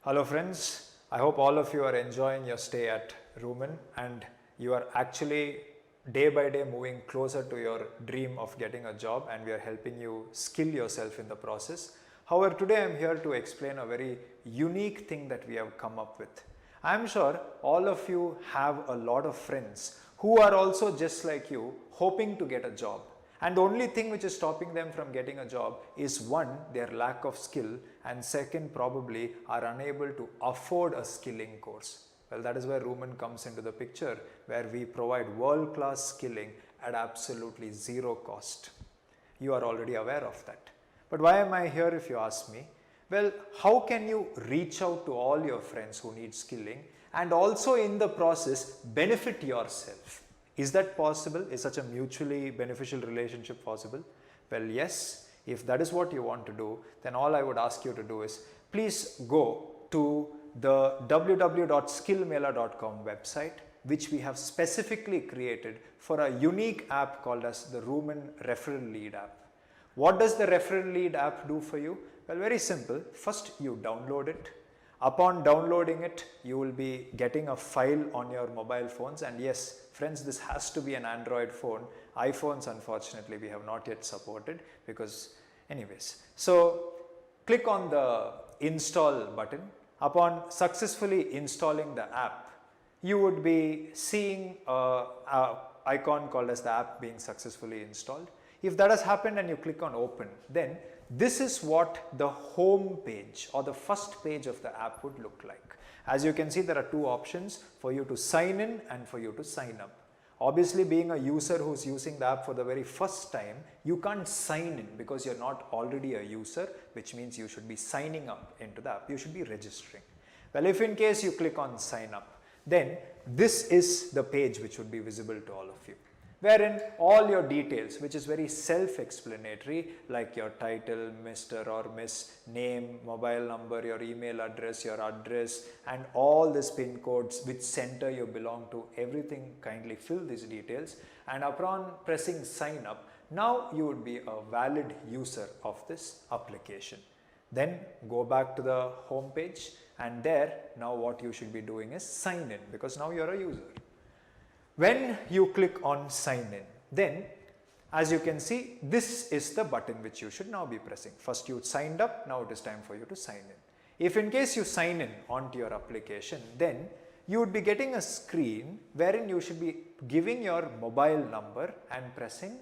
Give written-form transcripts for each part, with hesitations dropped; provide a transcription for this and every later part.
Hello friends, I hope all of you are enjoying your stay at Rooman and you are actually day by day moving closer to your dream of getting a job, and we are helping you skill yourself in the process. However, today I am here to explain a very unique thing that we have come up with. I am sure all of you have a lot of friends who are also just like you, hoping to get a job. And the only thing which is stopping them from getting a job is one, their lack of skill, and second, probably are unable to afford a skilling course. Well, that is where Rooman comes into the picture, where we provide world-class skilling at absolutely zero cost. You are already aware of that. But why am I here if you ask me? Well, how can you reach out to all your friends who need skilling and also in the process benefit yourself? Is that possible? Is such a mutually beneficial relationship possible? Well, yes. If that is what you want to do, then all I would ask you to do is please go to the www.skillmela.com website, which we have specifically created for a unique app called as the Rooman Referral Lead app. What does the Referral Lead app do for you? Well, very simple. First, you download it. Upon downloading it, you will be getting a file on your mobile phones, and yes, friends, this has to be an Android phone. iPhones, unfortunately, we have not yet supported because anyways. So click on the install button. Upon successfully installing the app, you would be seeing an icon called as the app being successfully installed. If that has happened and you click on open, then this is what the home page or the first page of the app would look like. As you can see, there are two options for you to sign in and for you to sign up. Obviously, being a user who's using the app for the very first time, you can't sign in because you're not already a user, which means you should be signing up into the app. You should be registering. Well, if in case you click on sign up, then this is the page which would be visible to all of you, wherein all your details, which is very self-explanatory, like your title, Mr. or Miss, name, mobile number, your email address, and all the PIN codes, which center you belong to, everything, kindly fill these details. And upon pressing sign up, now you would be a valid user of this application. Then go back to the home page, and there now what you should be doing is sign in, because now you're a user. When you click on sign in, then as you can see, this is the button which you should now be pressing. First you signed up, now it is time for you to sign in. If in case you sign in onto your application, then you would be getting a screen wherein you should be giving your mobile number and pressing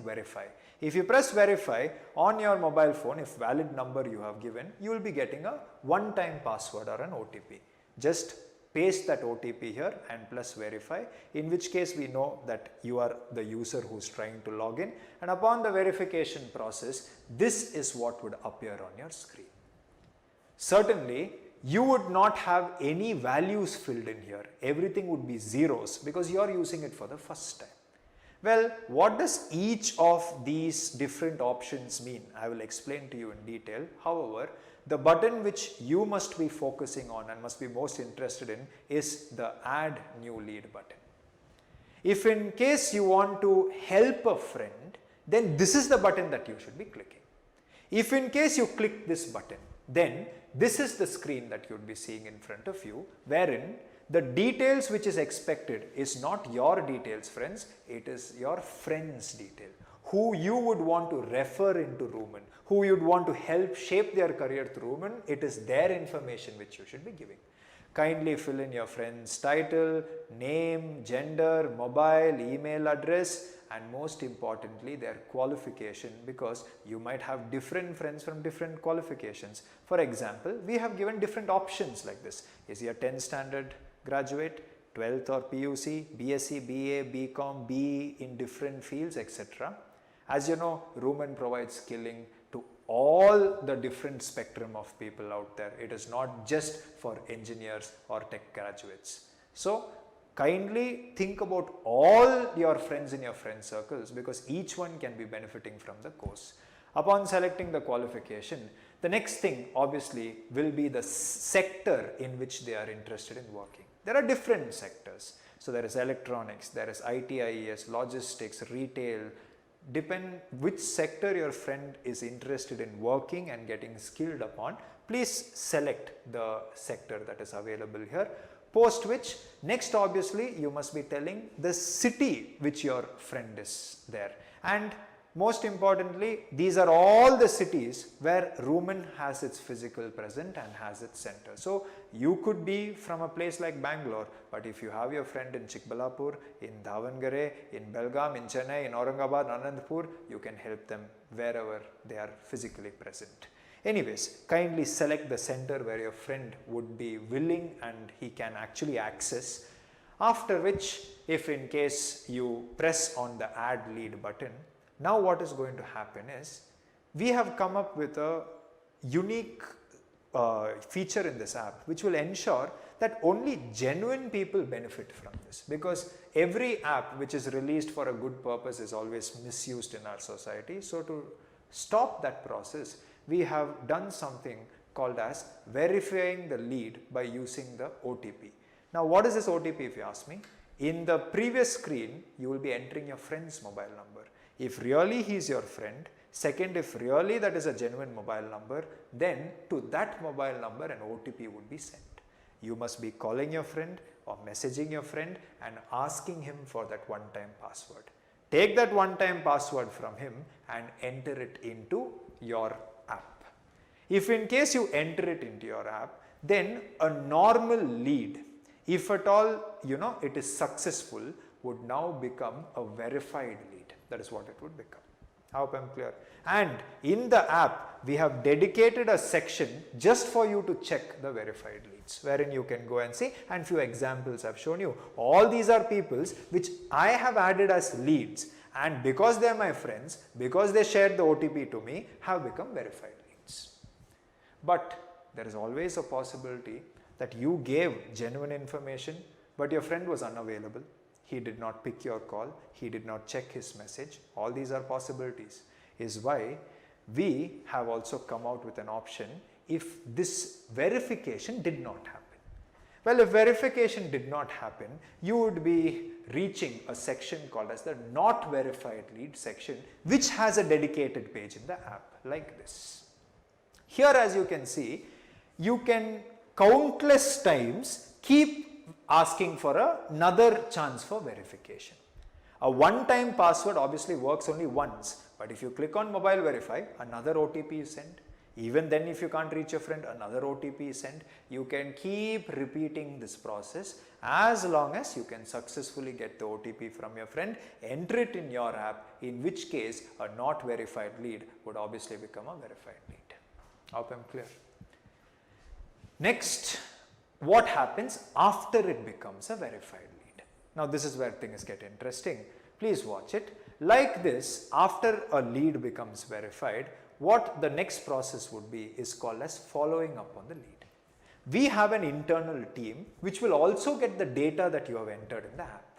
verify. If you press verify on your mobile phone, if valid number you have given, you will be getting a one-time password or an OTP. Just paste that OTP here and plus verify, in which case we know that you are the user who is trying to log in, and upon the verification process, this is what would appear on your screen. Certainly, you would not have any values filled in here. Everything would be zeros because you are using it for the first time. Well, what does each of these different options mean? I will explain to you in detail. However, the button which you must be focusing on and must be most interested in is the add new lead button. If in case you want to help a friend, then this is the button that you should be clicking. If in case you click this button, then this is the screen that you would be seeing in front of you, wherein the details which is expected is not your details, friends, it is your friend's detail, who you would want to refer into Rooman, who you would want to help shape their career through Rooman. It is their information which you should be giving. Kindly fill in your friend's title, name, gender, mobile, email address, and most importantly their qualification, because you might have different friends from different qualifications. For example, we have given different options like this. Is he a 10th standard graduate, 12th or PUC, BSc, BA, BCom, BE in different fields, etc. As you know, Rooman provides skilling to all the different spectrum of people out there. It is not just for engineers or tech graduates. So kindly think about all your friends in your friend circles, because each one can be benefiting from the course. Upon selecting the qualification, the next thing obviously will be the sector in which they are interested in working. There are different sectors. So there is electronics, there is IT, IES, logistics, retail, depend which sector your friend is interested in working and getting skilled upon, please select the sector that is available here. Post which, next obviously you must be telling the city which your friend is there, and most importantly, these are all the cities where Rooman has its physical presence and has its center. So you could be from a place like Bangalore, but if you have your friend in Chikbalapur, in Davangere, in Belgaum, in Chennai, in Aurangabad, Anandpur, you can help them wherever they are physically present. Anyways, kindly select the center where your friend would be willing and he can actually access. After which, if in case you press on the add lead button, now what is going to happen is, we have come up with a unique feature in this app which will ensure that only genuine people benefit from this, because every app which is released for a good purpose is always misused in our society. So to stop that process, we have done something called as verifying the lead by using the OTP. Now what is this OTP if you ask me? In the previous screen, you will be entering your friend's mobile number. If really he is your friend, second, if really that is a genuine mobile number, then to that mobile number an OTP would be sent. You must be calling your friend or messaging your friend and asking him for that one-time password. Take that one-time password from him and enter it into your app. If in case you enter it into your app, then a normal lead, if at all it is successful, would now become a verified lead. That is what it would become. I hope I am clear. And in the app, we have dedicated a section just for you to check the verified leads, wherein you can go and see, and few examples I have shown you. All these are peoples which I have added as leads, and because they are my friends, because they shared the OTP to me, have become verified leads. But there is always a possibility that you gave genuine information, but your friend was unavailable. He did not pick your call, he did not check his message. All these are possibilities, is why we have also come out with an option if this verification did not happen. Well, if verification did not happen, you would be reaching a section called as the not verified lead section, which has a dedicated page in the app like this. Here, as you can see, you can countless times keep asking for another chance for verification. A one-time password obviously works only once, but if you click on mobile verify, another OTP is sent. Even then, if you can't reach your friend, another OTP is sent. You can keep repeating this process as long as you can successfully get the OTP from your friend, enter it in your app, in which case a not verified lead would obviously become a verified lead. I hope I'm clear. Next, what happens after it becomes a verified lead? Now this is where things get interesting. Please watch it. Like this, after a lead becomes verified, what the next process would be is called as following up on the lead. We have an internal team which will also get the data that you have entered in the app.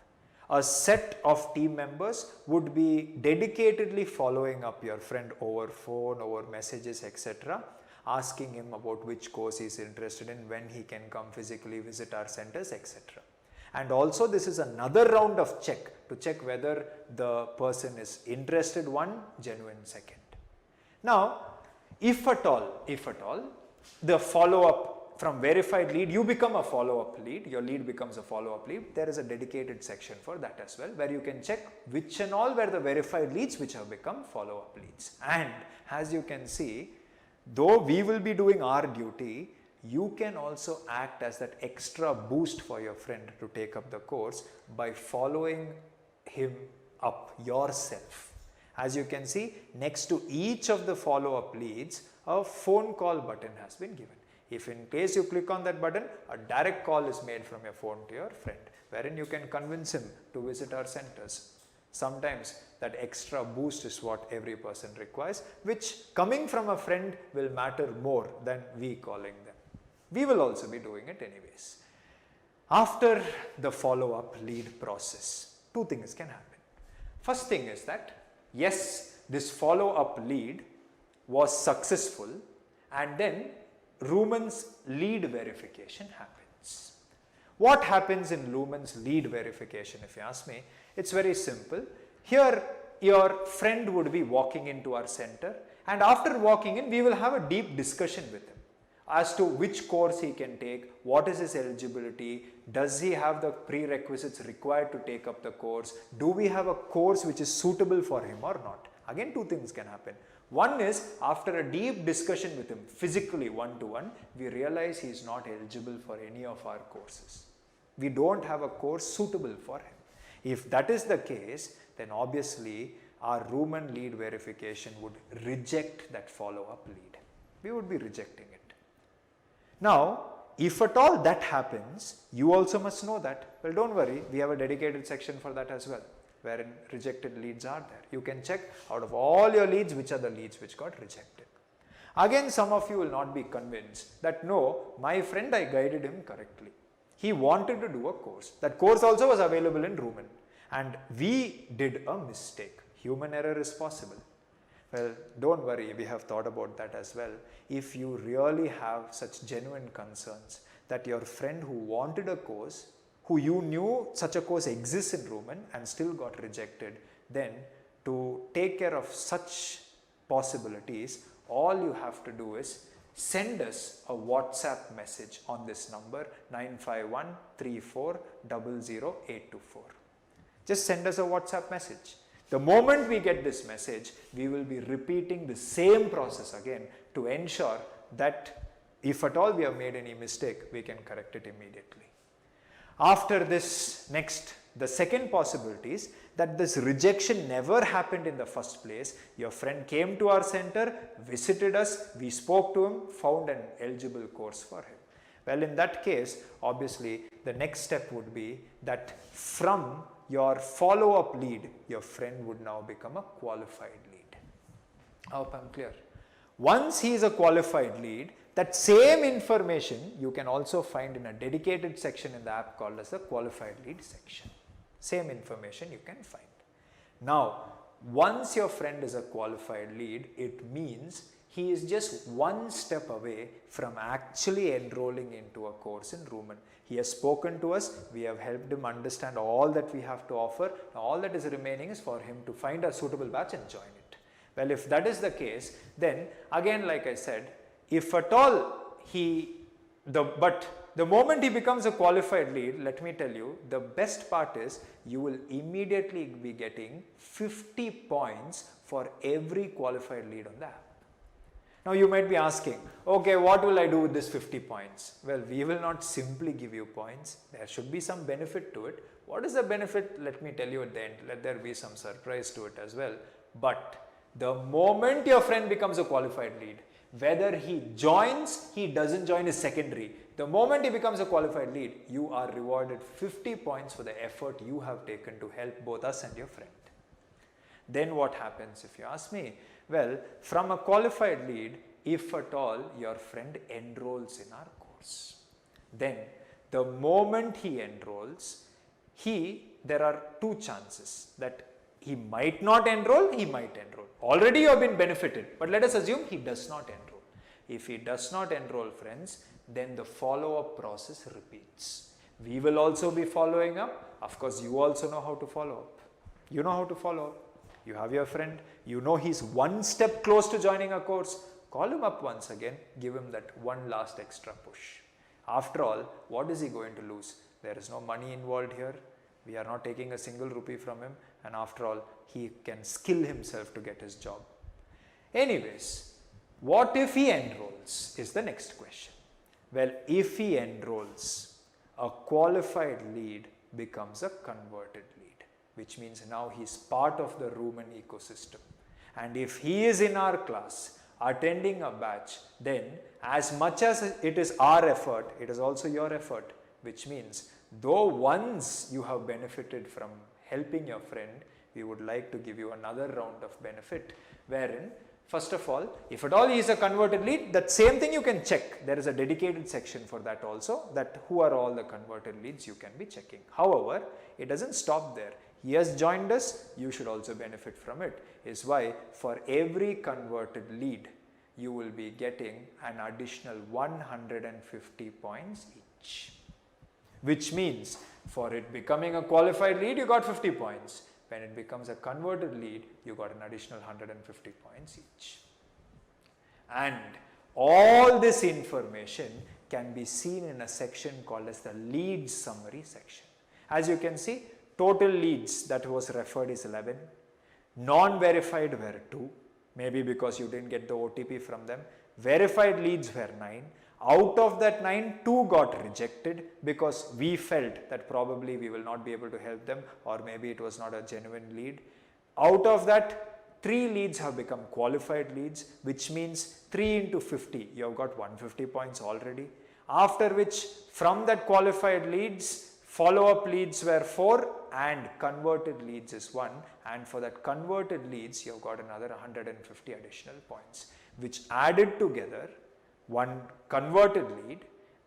A set of team members would be dedicatedly following up your friend over phone, over messages, etc., asking him about which course he is interested in, when he can come physically visit our centers, etc. And also this is another round of check to check whether the person is interested, one, genuine, second. Now, if at all, the follow-up from verified lead, you become a follow-up lead, your lead becomes a follow-up lead, there is a dedicated section for that as well, where you can check which and all were the verified leads which have become follow-up leads. And as you can see, though we will be doing our duty, you can also act as that extra boost for your friend to take up the course by following him up yourself. As you can see, next to each of the follow-up leads, a phone call button has been given. If in case you click on that button, a direct call is made from your phone to your friend, wherein you can convince him to visit our centers. Sometimes that extra boost is what every person requires, which coming from a friend will matter more than we calling them. We will also be doing it anyways. After the follow-up lead process, two things can happen. First thing is that, yes, this follow-up lead was successful, and then Rooman's lead verification happens. What happens in Rooman's lead verification, if you ask me? It's very simple. Here, your friend would be walking into our center, and after walking in, we will have a deep discussion with him as to which course he can take, what is his eligibility, does he have the prerequisites required to take up the course, do we have a course which is suitable for him or not. Again, two things can happen. One is, after a deep discussion with him, physically one-to-one, we realize he is not eligible for any of our courses. We don't have a course suitable for him. If that is the case, then obviously our Rooman lead verification would reject that follow-up lead. We would be rejecting it. Now, if at all that happens, you also must know that. Well, don't worry, we have a dedicated section for that as well, wherein rejected leads are there. You can check out of all your leads, which are the leads which got rejected. Again, some of you will not be convinced that no, my friend, I guided him correctly. He wanted to do a course. That course also was available in Rooman, and we did a mistake. Human error is possible. Well, don't worry, we have thought about that as well. If you really have such genuine concerns that your friend who wanted a course, who you knew such a course exists in Rooman and still got rejected, then to take care of such possibilities, all you have to do is send us a WhatsApp message on this number 95134000824. Just send us a WhatsApp message. The moment we get this message, we will be repeating the same process again to ensure that if at all we have made any mistake, we can correct it immediately. After this, the second possibility is that this rejection never happened in the first place. Your friend came to our center, visited us, we spoke to him, found an eligible course for him. Well, in that case, obviously, the next step would be that from your follow-up lead, your friend would now become a qualified lead. I hope I'm clear. Once he is a qualified lead, that same information you can also find in a dedicated section in the app called as the qualified lead section. Same information you can find. Now, once your friend is a qualified lead, it means he is just one step away from actually enrolling into a course in Rooman. He has spoken to us, we have helped him understand all that we have to offer. Now, all that is remaining is for him to find a suitable batch and join it. Well, if that is the case, then again, like I said, if at all the moment he becomes a qualified lead, let me tell you, the best part is you will immediately be getting 50 points for every qualified lead on the app. Now you might be asking, okay, what will I do with this 50 points? Well, we will not simply give you points. There should be some benefit to it. What is the benefit? Let me tell you at the end. Let there be some surprise to it as well. But the moment your friend becomes a qualified lead, whether he joins, he doesn't join is secondary. The moment he becomes a qualified lead, you are rewarded 50 points for the effort you have taken to help both us and your friend. Then what happens if you ask me? Well, from a qualified lead, if at all your friend enrolls in our course, then the moment he enrolls, there are two chances that he might not enroll, he might enroll. Already you have been benefited, but let us assume he does not enroll. If he does not enroll, friends, then the follow-up process repeats. We will also be following up. Of course, you also know how to follow up. You know how to follow up. You have your friend, you know he's one step close to joining a course, call him up once again, give him that one last extra push. After all, what is he going to lose? There is no money involved here, we are not taking a single rupee from him, and after all, he can skill himself to get his job. Anyways, what if he enrolls is the next question. Well, if he enrolls, a qualified lead becomes a converted lead, which means now he is part of the Rooman ecosystem. And if he is in our class, attending a batch, then as much as it is our effort, it is also your effort, which means though once you have benefited from helping your friend, we would like to give you another round of benefit, wherein first of all, if at all he is a converted lead, that same thing you can check. There is a dedicated section for that also, that who are all the converted leads you can be checking. However, it doesn't stop there. He has joined us, you should also benefit from it. Is why for every converted lead, you will be getting an additional 150 points each. Which means for it becoming a qualified lead, you got 50 points. When it becomes a converted lead, you got an additional 150 points each. And all this information can be seen in a section called as the leads summary section. As you can see, total leads that was referred is 11. Non-verified were 2, maybe because you didn't get the OTP from them. Verified leads were 9. Out of that 9, 2 got rejected because we felt that probably we will not be able to help them, or maybe it was not a genuine lead. Out of that, 3 leads have become qualified leads, which means 3 into 50, you have got 150 points already. After which, from that qualified leads, follow-up leads were 4 and converted leads is 1, and for that converted leads, you have got another 150 additional points, which added together 1 converted lead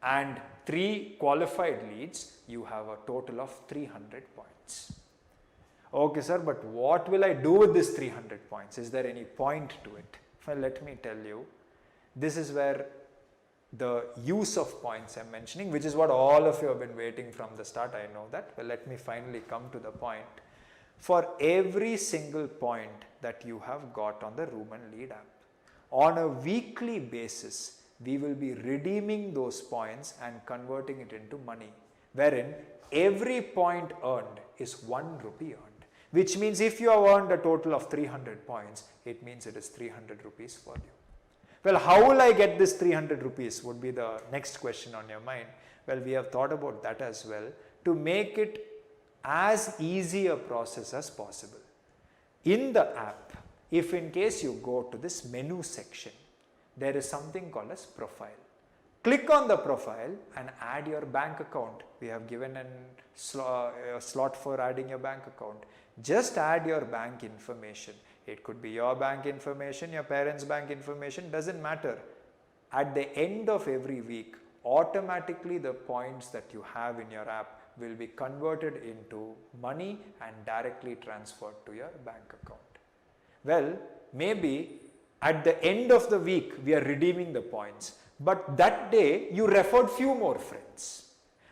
and 3 qualified leads, you have a total of 300 points. Okay sir, but what will I do with this 300 points? Is there any point to it? Well, let me tell you, this is where the use of points I'm mentioning, which is what all of you have been waiting from the start, I know that. Well, let me finally come to the point. For every single point that you have got on the Rooman lead app, on a weekly basis, we will be redeeming those points and converting it into money, wherein every point earned is 1 rupee earned, which means if you have earned a total of 300 points, it means it is 300 rupees for you. Well, how will I get this 300 rupees would be the next question on your mind. Well, we have thought about that as well to make it as easy a process as possible. In the app, if in case you go to this menu section, there is something called as profile. Click on the profile and add your bank account. We have given a slot for adding your bank account. Just add your bank information. It could be your bank information, your parents' bank information, doesn't matter. At the end of every week, automatically the points that you have in your app will be converted into money and directly transferred to your bank account. Well, maybe at the end of the week, we are redeeming the points, but that day you referred few more friends.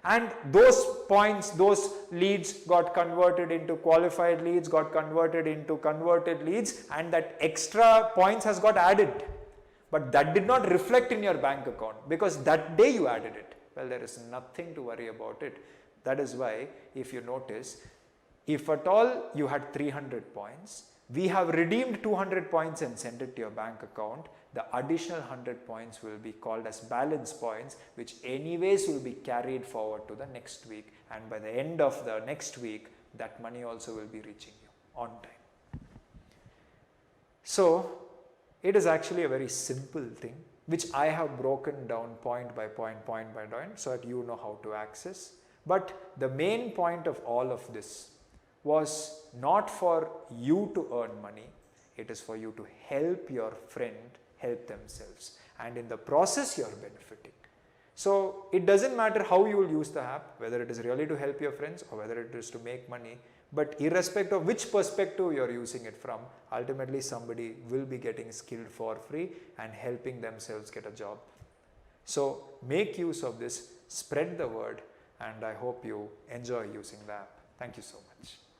And those points, those leads got converted into qualified leads, got converted into converted leads, and that extra points has got added. But that did not reflect in your bank account because that day you added it. Well, there is nothing to worry about it. That is why, if you notice, if at all you had 300 points, we have redeemed 200 points and sent it to your bank account. The additional 100 points will be called as balance points, which anyways will be carried forward to the next week, and by the end of the next week that money also will be reaching you on time. So it is actually a very simple thing which I have broken down point by point so that you know how to access. But the main point of all of this was not for you to earn money, it is for you to help your friend help themselves, and in the process you are benefiting. So it doesn't matter how you will use the app, whether it is really to help your friends or whether it is to make money, but irrespective of which perspective you are using it from, ultimately somebody will be getting skilled for free and helping themselves get a job. So make use of this, spread the word, and I hope you enjoy using the app. Thank you so much.